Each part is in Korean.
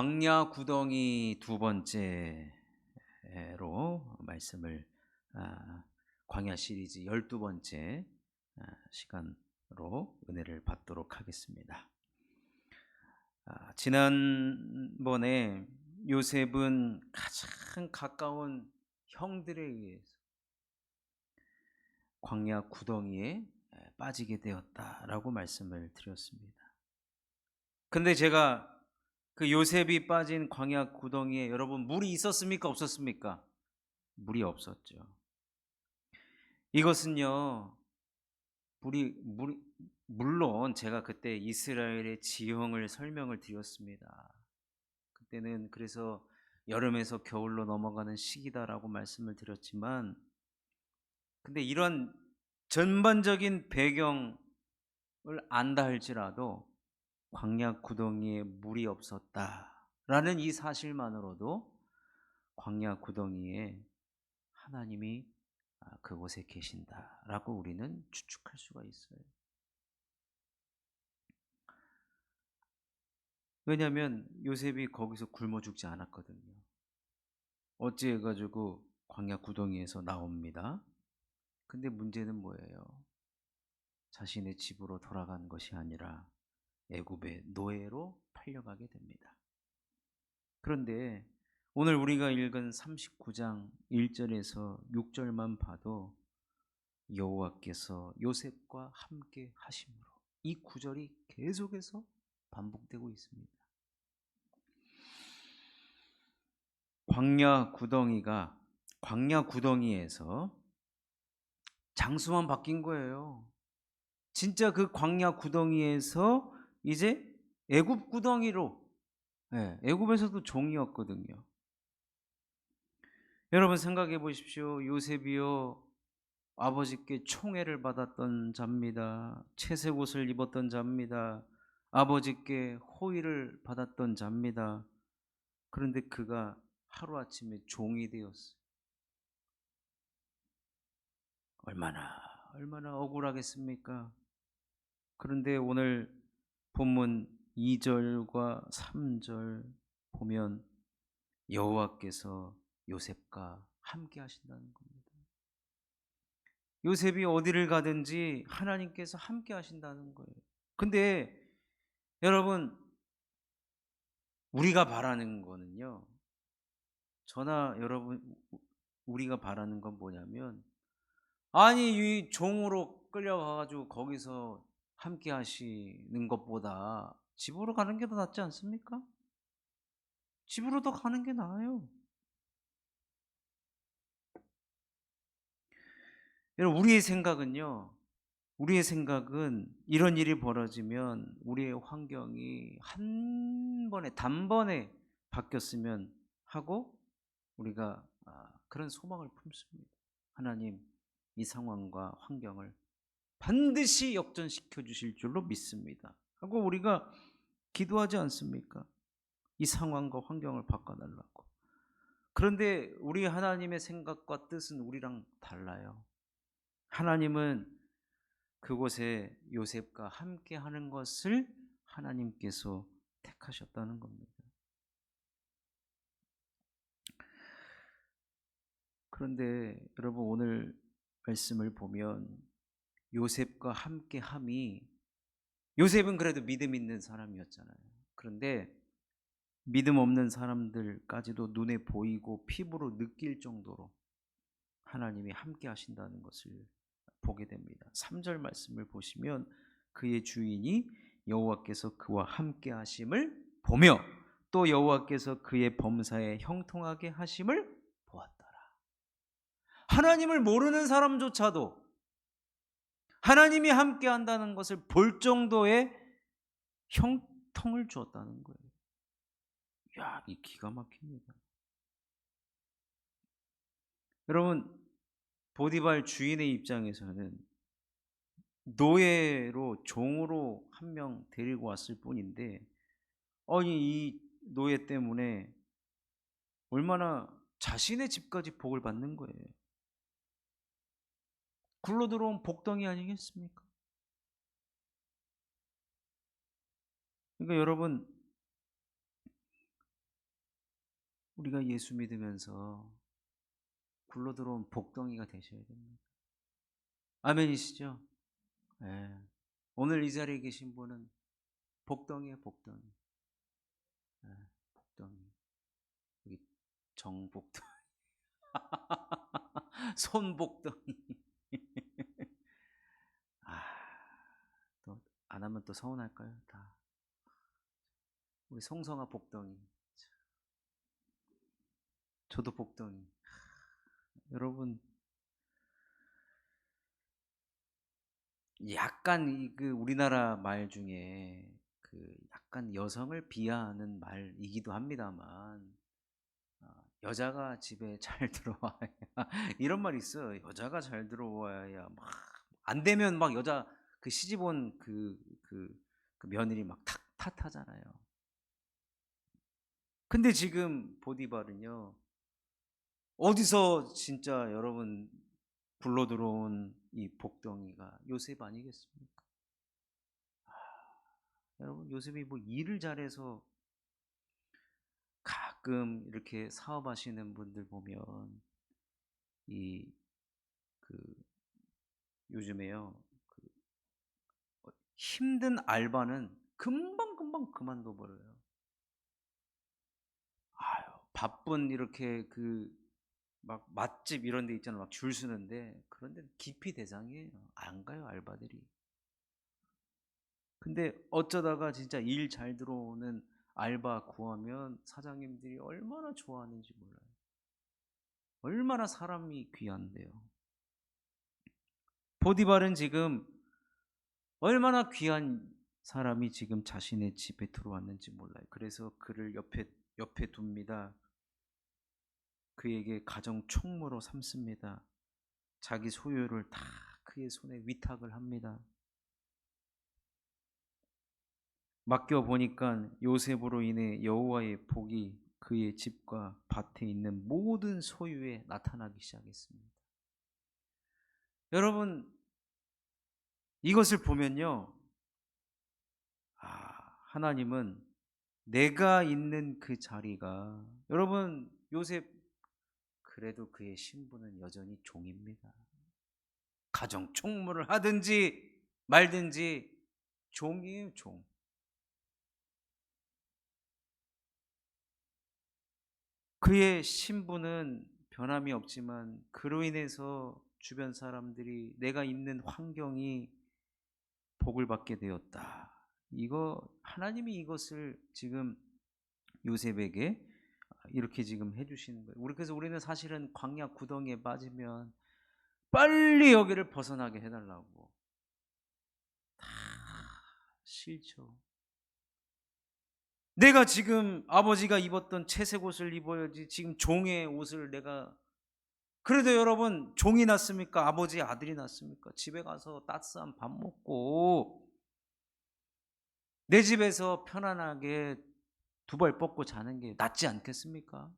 광야 구덩이 두 번째로 말씀을 광야 시리즈 12번째 시간으로 은혜를 받도록 하겠습니다. 지난번에 요셉은 가장 가까운 형들에 의해서 광야 구덩이에 빠지게 되었다라고 말씀을 드렸습니다. 근데 제가 그 요셉이 빠진 광야 구덩이에 여러분 물이 있었습니까? 없었습니까? 물이 없었죠. 이것은요, 물론 제가 그때 이스라엘의 지형을 설명을 드렸습니다. 그때는 그래서 여름에서 겨울로 넘어가는 시기다라고 말씀을 드렸지만, 근데 이런 전반적인 배경을 안다 할지라도 광야 구덩이에 물이 없었다라는 이 사실만으로도 광야 구덩이에 하나님이 그곳에 계신다라고 우리는 추측할 수가 있어요. 왜냐하면 요셉이 거기서 굶어 죽지 않았거든요. 어찌해가지고 광야 구덩이에서 나옵니다. 근데 문제는 뭐예요? 자신의 집으로 돌아간 것이 아니라 애굽의 노예로 팔려가게 됩니다. 그런데 오늘 우리가 읽은 39장 1절에서 6절만 봐도 여호와께서 요셉과 함께 하심으로, 이 구절이 계속해서 반복되고 있습니다. 광야 구덩이에서 장수만 바뀐 거예요. 진짜 그 광야 구덩이에서 이제 애굽 구덩이로, 애굽에서도 종이었거든요. 여러분 생각해 보십시오. 요셉이요, 아버지께 총애를 받았던 자입니다. 채색 옷을 입었던 자입니다. 아버지께 호의를 받았던 자입니다. 그런데 그가 하루아침에 종이 되었어요. 얼마나 억울하겠습니까? 그런데 오늘 본문 2절과 3절 보면 여호와께서 요셉과 함께 하신다는 겁니다. 요셉이 어디를 가든지 하나님께서 함께 하신다는 거예요. 근데 여러분, 우리가 바라는 거는요, 저나 여러분, 우리가 바라는 건 뭐냐면, 아니 이 종으로 끌려가가지고 거기서 함께 하시는 것보다 집으로 가는 게 더 낫지 않습니까? 집으로 더 가는 게 나아요. 여러분, 우리의 생각은 이런 일이 벌어지면 우리의 환경이 단번에 바뀌었으면 하고 우리가 그런 소망을 품습니다. 하나님, 이 상황과 환경을 반드시 역전시켜 주실 줄로 믿습니다 하고 우리가 기도하지 않습니까? 이 상황과 환경을 바꿔달라고. 그런데 우리 하나님의 생각과 뜻은 우리랑 달라요. 하나님은 그곳에 요셉과 함께 하는 것을 하나님께서 택하셨다는 겁니다. 그런데 여러분, 오늘 말씀을 보면 요셉과 함께 함이, 요셉은 그래도 믿음 있는 사람이었잖아요. 그런데 믿음 없는 사람들까지도 눈에 보이고 피부로 느낄 정도로 하나님이 함께 하신다는 것을 보게 됩니다. 3절 말씀을 보시면 그의 주인이 여호와께서 그와 함께 하심을 보며 또 여호와께서 그의 범사에 형통하게 하심을 보았더라. 하나님을 모르는 사람조차도 하나님이 함께 한다는 것을 볼 정도의 형통을 주었다는 거예요. 야, 이 기가 막힙니다. 여러분, 보디발 주인의 입장에서는 노예로, 종으로 한 명 데리고 왔을 뿐인데, 아니 이 노예 때문에 얼마나 자신의 집까지 복을 받는 거예요. 굴러 들어온 복덩이 아니겠습니까? 그러니까 여러분, 우리가 예수 믿으면서 굴러 들어온 복덩이가 되셔야 됩니다. 아멘이시죠? 예. 오늘 이 자리에 계신 분은 복덩이에요, 복덩이. 예, 복덩이. 여기 정복덩이, 손복덩이. 아, 또 안 하면 또 서운할까요? 다. 우리 송성아 복덩이. 저도 복덩이. 여러분, 약간 그 우리나라 말 중에 그 약간 여성을 비하하는 말이기도 합니다만, 여자가 집에 잘 들어와야 이런 말이 있어요. 여자가 잘 들어와야 막 안 되면 막 여자 그 시집 온 그 며느리 막 탓하잖아요. 근데 지금 보디발은요, 어디서 진짜 여러분 굴러 들어온 이 복덩이가 요셉 아니겠습니까? 여러분, 요셉이 뭐 일을 잘해서 가끔 이렇게 사업하시는 분들 보면 이 그 요즘에요, 그 힘든 알바는 금방금방 그만둬 버려요. 아유, 바쁜 이렇게 그 막 맛집 이런 데 있잖아요. 막 줄 서는데 그런 데는 기피 대상이에요. 안 가요, 알바들이. 근데 어쩌다가 진짜 일 잘 들어오는 알바 구하면 사장님들이 얼마나 좋아하는지 몰라요. 얼마나 사람이 귀한데요. 보디발은 지금 얼마나 귀한 사람이 지금 자신의 집에 들어왔는지 몰라요. 그래서 그를 옆에 둡니다. 그에게 가정 총무로 삼습니다. 자기 소유를 다 그의 손에 위탁을 합니다. 맡겨 보니까 요셉으로 인해 여호와의 복이 그의 집과 밭에 있는 모든 소유에 나타나기 시작했습니다. 여러분, 이것을 보면요, 하나님은 내가 있는 그 자리가, 여러분, 요셉 그래도 그의 신분은 여전히 종입니다. 가정 총무를 하든지 말든지 종이에요, 종. 그의 신분은 변함이 없지만 그로 인해서 주변 사람들이 내가 있는 환경이 복을 받게 되었다. 이거 하나님이 이것을 지금 요셉에게 이렇게 지금 해주시는 거예요. 그래서 우리는 사실은 광야 구덩이에 빠지면 빨리 여기를 벗어나게 해달라고 다 싫죠. 내가 지금 아버지가 입었던 채색 옷을 입어야지 지금 종의 옷을 내가, 그래도 여러분 종이 낫습니까? 아버지 아들이 낫습니까? 집에 가서 따스한 밥 먹고 내 집에서 편안하게 두 발 뻗고 자는 게 낫지 않겠습니까?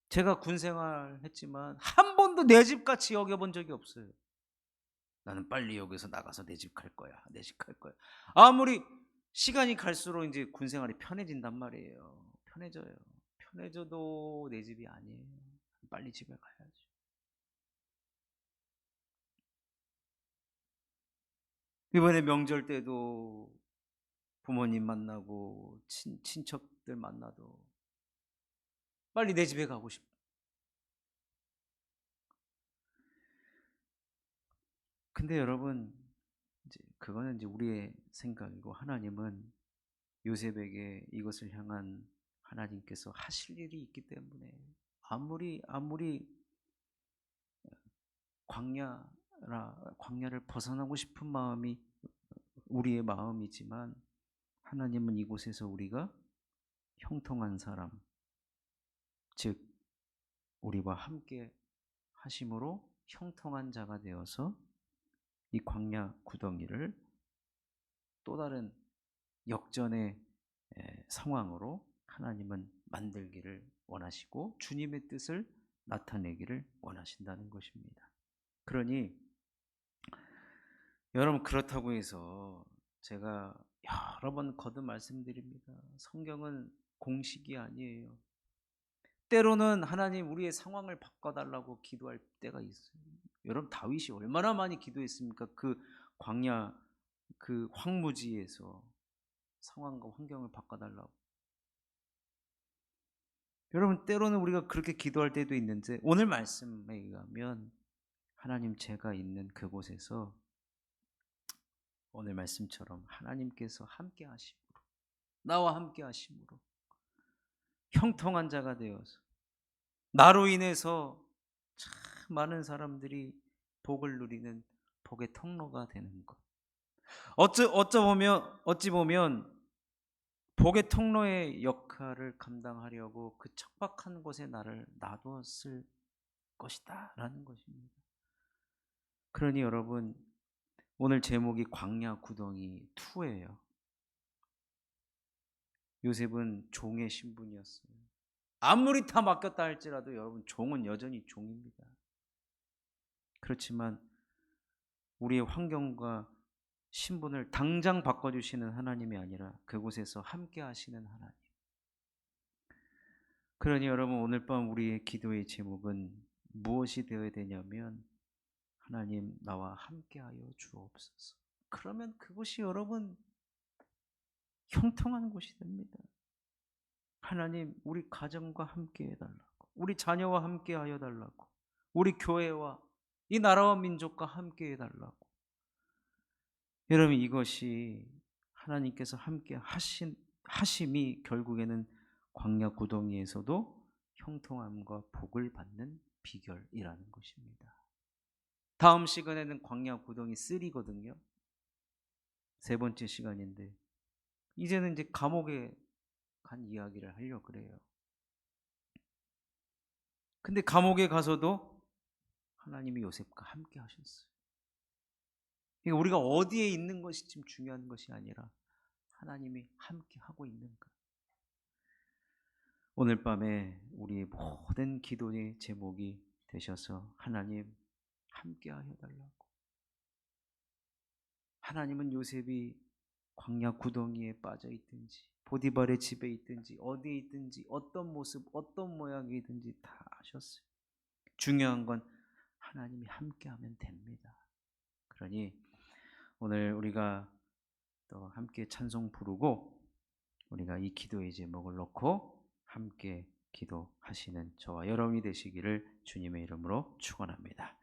제가 군 생활했지만 한 번도 내 집 같이 여겨본 적이 없어요. 나는 빨리 여기서 나가서 내 집 갈 거야. 내 집 갈 거야. 아무리 시간이 갈수록 이제 군 생활이 편해진단 말이에요. 편해져요. 편해져도 내 집이 아니에요. 빨리 집에 가야지. 이번에 명절 때도 부모님 만나고 친척들 만나도 빨리 내 집에 가고 싶어. 근데 여러분, 이제 그거는 이제 우리의 생각이고, 하나님은 요셉에게 이것을 향한 하나님께서 하실 일이 있기 때문에 아무리 광야를 벗어나고 싶은 마음이 우리의 마음이지만, 하나님은 이곳에서 우리가 형통한 사람, 즉 우리와 함께 하심으로 형통한 자가 되어서 이 광야 구덩이를 또 다른 역전의 상황으로 하나님은 만들기를 원하시고 주님의 뜻을 나타내기를 원하신다는 것입니다. 그러니 여러분, 그렇다고 해서 제가 여러 번 거듭 말씀드립니다. 성경은 공식이 아니에요. 때로는 하나님 우리의 상황을 바꿔달라고 기도할 때가 있어요. 여러분 다윗이 얼마나 많이 기도했습니까? 그 광야 그 황무지에서 상황과 환경을 바꿔달라고. 여러분 때로는 우리가 그렇게 기도할 때도 있는데 오늘 말씀에 의하면 하나님 제가 있는 그곳에서 오늘 말씀처럼 하나님께서 함께 하심으로 나와 함께 하심으로 형통한 자가 되어서 나로 인해서 참 많은 사람들이 복을 누리는 복의 통로가 되는 것. 어찌 보면 복의 통로의 역할을 감당하려고 그 척박한 곳에 나를 놔두었을 것이다라는 것입니다. 그러니 여러분 오늘 제목이 광야 구덩이 2예요. 요셉은 종의 신분이었어요. 아무리 다 맡겼다 할지라도 여러분 종은 여전히 종입니다. 그렇지만 우리의 환경과 신분을 당장 바꿔주시는 하나님이 아니라 그곳에서 함께 하시는 하나님. 그러니 여러분 오늘 밤 우리의 기도의 제목은 무엇이 되어야 되냐면 하나님 나와 함께하여 주옵소서. 그러면 그곳이 여러분 형통한 곳이 됩니다. 하나님 우리 가정과 함께 해달라고, 우리 자녀와 함께 하여 달라고, 우리 교회와 이 나라와 민족과 함께 해달라고. 여러분 이것이 하나님께서 함께 하심이 결국에는 광야 구덩이에서도 형통함과 복을 받는 비결이라는 것입니다. 다음 시간에는 광야 구덩이 3거든요. 세 번째 시간인데 이제는 이제 감옥에 간 이야기를 하려고 그래요. 근데 감옥에 가서도 하나님이 요셉과 함께 하셨어요. 그러니까 우리가 어디에 있는 것이 지금 중요한 것이 아니라 하나님이 함께 하고 있는가. 오늘 밤에 우리의 모든 기도의 제목이 되셔서 하나님 함께 하여 달라고. 하나님은 요셉이 광야 구덩이에 빠져 있든지 보디발의 집에 있든지 어디에 있든지 어떤 모습 어떤 모양이든지 다 아셨어요. 중요한 건 하나님이 함께하면 됩니다. 그러니 오늘 우리가 또 함께 찬송 부르고 우리가 이 기도의 제목을 놓고 함께 기도하시는 저와 여러분이 되시기를 주님의 이름으로 축원합니다.